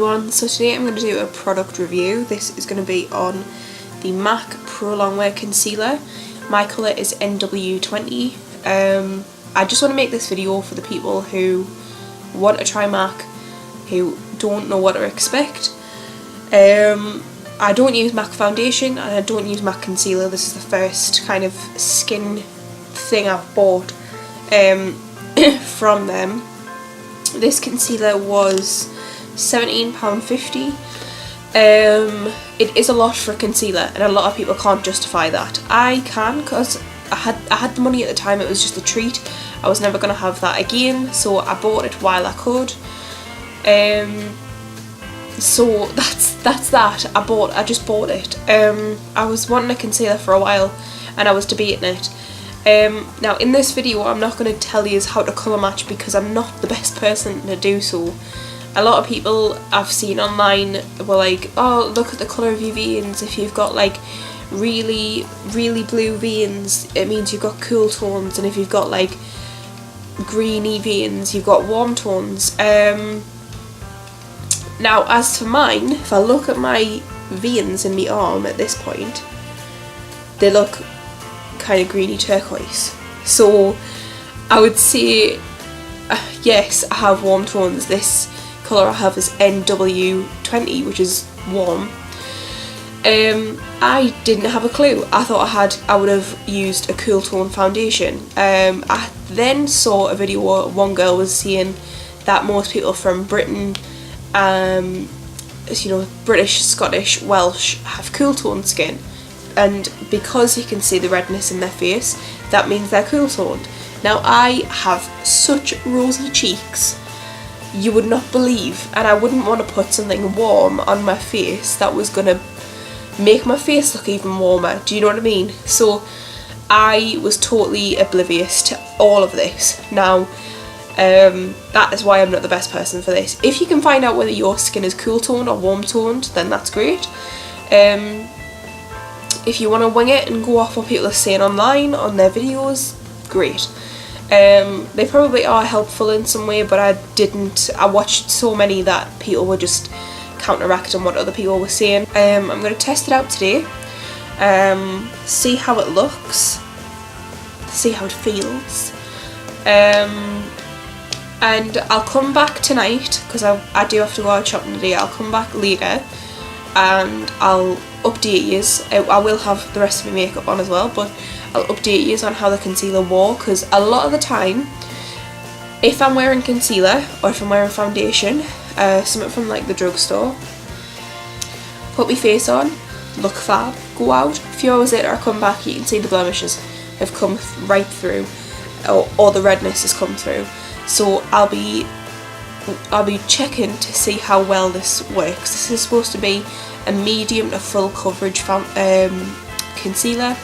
everyone. So today I'm going to do a product review. This is going to be on the MAC Pro Longwear Concealer. My colour is NW20. I just want to make this video for the people who want to try MAC, who don't know what to expect. I don't use MAC foundation and I don't use MAC concealer. This is the first kind of skin thing I've bought from them. This concealer was £17.50. It is a lot for a concealer and a lot of people can't justify that. I can, because I had the money at the time. It was just a treat. I was never going to have that again, so I bought it while I could. So that's that. I just bought it. I was wanting a concealer for a while and I was debating it. Now in this video I'm not going to tell you how to colour match because I'm not the best person to do so. A lot of people I've seen online were like, oh, look at the colour of your veins. If you've got like really blue veins, it means you've got cool tones, and if you've got like greeny veins, you've got warm tones. Now as for mine, if I look at my veins in my arm at this point, they look kind of greeny turquoise. So I would say yes, I have warm tones. This colour I have is NW20, which is warm. I didn't have a clue. I thought I would have used a cool tone foundation. I then saw a video where one girl was saying that most people from Britain, you know, British, Scottish, Welsh, have cool tone skin, and because you can see the redness in their face, that means they're cool toned. Now I have such rosy cheeks, you would not believe, and I wouldn't want to put something warm on my face that was gonna make my face look even warmer. Do you know what I mean? So I was totally oblivious to all of this. Now that is why I'm not the best person for this. If you can find out whether your skin is cool toned or warm toned, then that's great. If you want to wing it and go off what people are saying online on their videos, great. They probably are helpful in some way, but I watched so many that people were just counteracting what other people were saying. I'm going to test it out today, see how it looks, see how it feels, and I'll come back tonight because I do have to go out shopping today. I'll come back later and I'll update you. I will have the rest of my makeup on as well, but I'll update you on how the concealer wore, because a lot of the time if I'm wearing concealer or if I'm wearing foundation, something from like the drugstore, put my face on, look fab, go out, a few hours later I come back, you can see the blemishes have come right through, or the redness has come through. So I'll be checking to see how well this works. This is supposed to be a medium to full coverage concealer.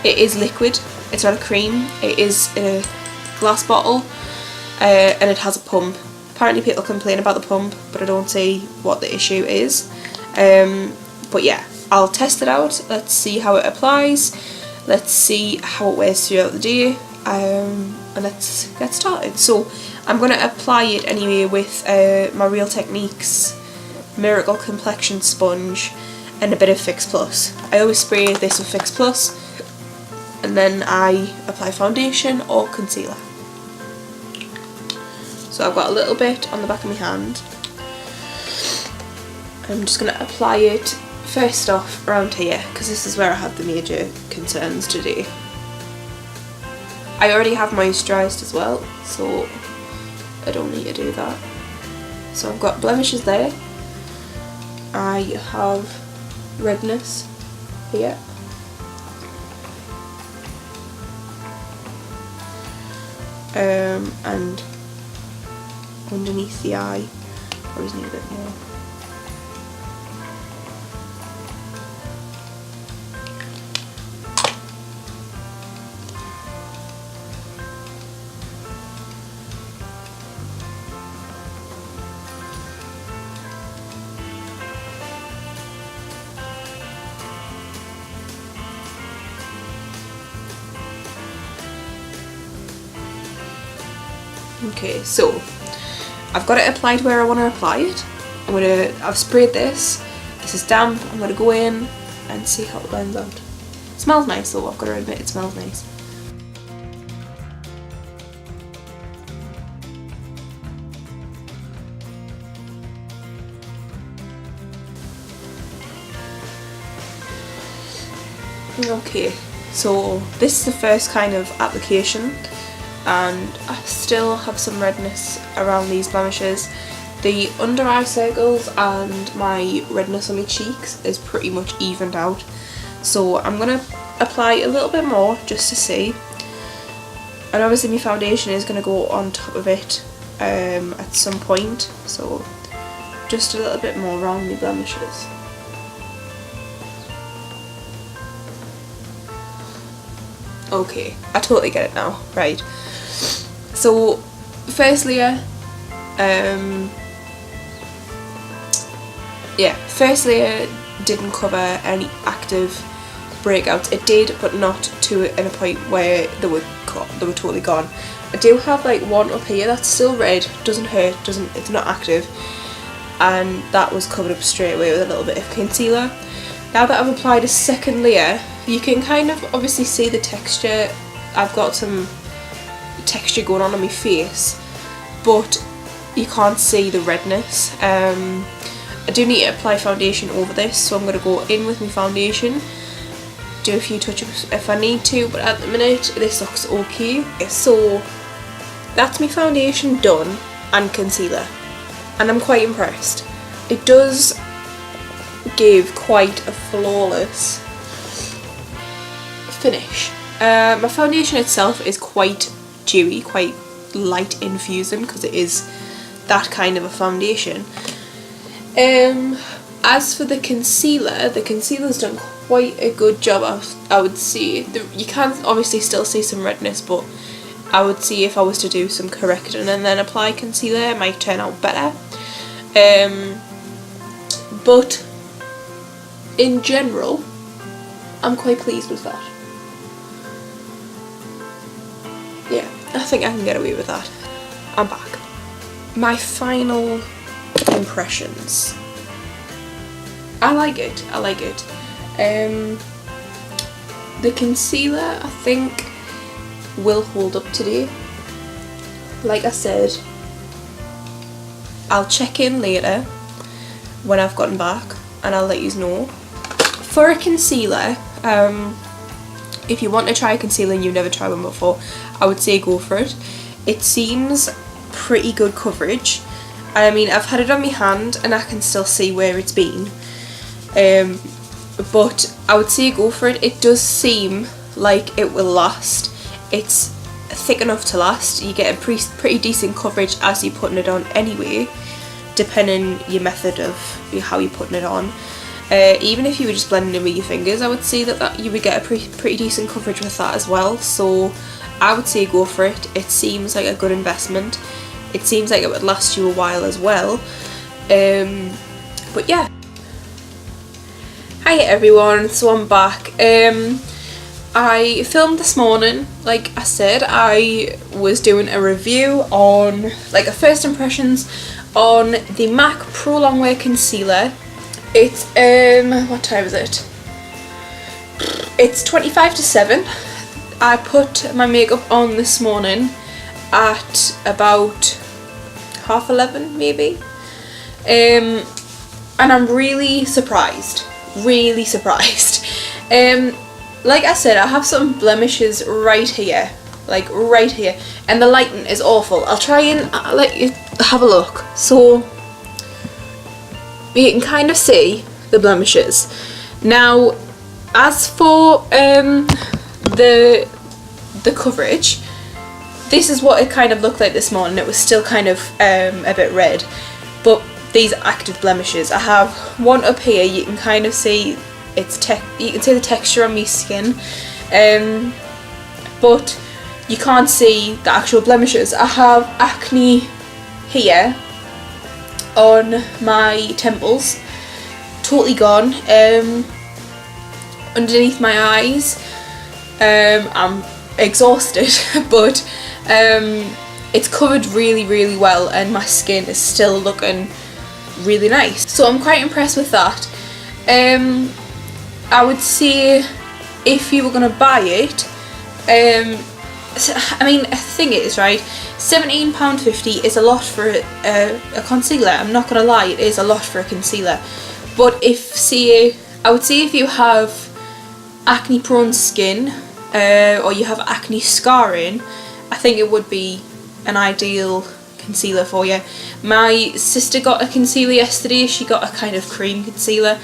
It is liquid, it's not a cream, it is a glass bottle, and it has a pump. Apparently people complain about the pump, but I don't see what the issue is. But yeah, I'll test it out, let's see how it applies, let's see how it wears throughout the day, and let's get started. So I'm going to apply it anyway with my Real Techniques Miracle Complexion Sponge and a bit of Fix Plus. I always spray this with Fix Plus and then I apply foundation or concealer. So I've got a little bit on the back of my hand. I'm just going to apply it first off around here because this is where I had the major concerns today. I already have moisturised as well, so I don't need to do that. So I've got blemishes there. I have redness here. And underneath the eye, I always need a bit more. Okay, so I've got it applied where I want to apply it. I've sprayed this. This is damp. I'm gonna go in and see how it blends out. It smells nice though, I've got to admit it smells nice. Okay, so this is the first kind of application and I still have some redness around these blemishes. The under eye circles and my redness on my cheeks is pretty much evened out. So I'm going to apply a little bit more just to see. And obviously my foundation is going to go on top of it at some point. So just a little bit more around my blemishes. Okay, I totally get it now, right. So first layer, first layer didn't cover any active breakouts. It did, but not to a point where they were totally gone. I do have like one up here that's still red, doesn't hurt, it's not active, and that was covered up straight away with a little bit of concealer. Now that I've applied a second layer, you can kind of obviously see the texture. I've got some texture going on my face, but you can't see the redness. I do need to apply foundation over this, so I'm going to go in with my foundation, do a few touch-ups if I need to, but at the minute this looks okay. So that's my foundation done and concealer, and I'm quite impressed. It does give quite a flawless finish. My foundation itself is quite dewy, quite light infusing because it is that kind of a foundation. As for the concealer's done quite a good job, I would say. You can obviously still see some redness, but I would see if I was to do some correcting and then apply concealer, it might turn out better. But in general, I'm quite pleased with that. Yeah, I think I can get away with that. I'm back. My final impressions. I like it. The concealer, I think, will hold up today. Like I said, I'll check in later when I've gotten back and I'll let you know. For a concealer, if you want to try a concealer and you've never tried one before, I would say go for it. It seems pretty good coverage. I mean, I've had it on my hand and I can still see where it's been. But I would say go for it. It does seem like it will last. It's thick enough to last. You get a pretty decent coverage as you're putting it on anyway, depending your method of how you're putting it on. Even if you were just blending it with your fingers, I would say that you would get a pretty decent coverage with that as well. So I would say go for it. It seems like a good investment. It seems like it would last you a while as well. But yeah. Hi everyone, so I'm back. I filmed this morning. Like I said, I was doing a review on, like, a first impressions on the MAC Pro Longwear Concealer. It's, what time is it? It's 25 to 7. I put my makeup on this morning at about 11:30 maybe. And I'm really surprised. Like I said, I have some blemishes right here, like right here, and the lighting is awful. I'll try and let you have a look. So you can kind of see the blemishes. Now, as for the coverage, this is what it kind of looked like this morning. It was still kind of a bit red, but these active blemishes, I have one up here. You can kind of see you can see the texture on my skin, but you can't see the actual blemishes. I have acne here on my temples, totally gone. Underneath my eyes, I'm exhausted, but it's covered really well, and my skin is still looking really nice. So I'm quite impressed with that. I would say if you were going to buy it, I mean, the thing is, right, £17.50 is a lot for a concealer. I'm not going to lie, it is a lot for a concealer. But I would say if you have acne prone skin, or you have acne scarring, I think it would be an ideal concealer for you. My sister got a concealer yesterday. She got a kind of cream concealer.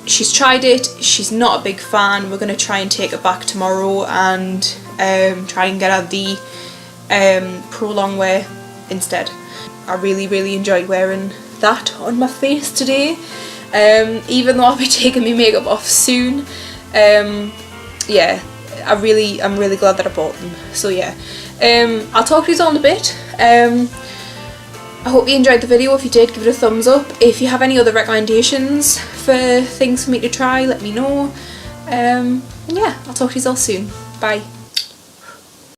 She's tried it, she's not a big fan. We're going to try and take it back tomorrow and try and get her the Pro Longwear instead. I really enjoyed wearing that on my face today, even though I'll be taking my makeup off soon. Yeah, I'm really glad that I bought them. So yeah, I'll talk to you all in a bit. I hope you enjoyed the video. If you did, give it a thumbs up. If you have any other recommendations for things for me to try, let me know. And yeah, I'll talk to you all soon. Bye.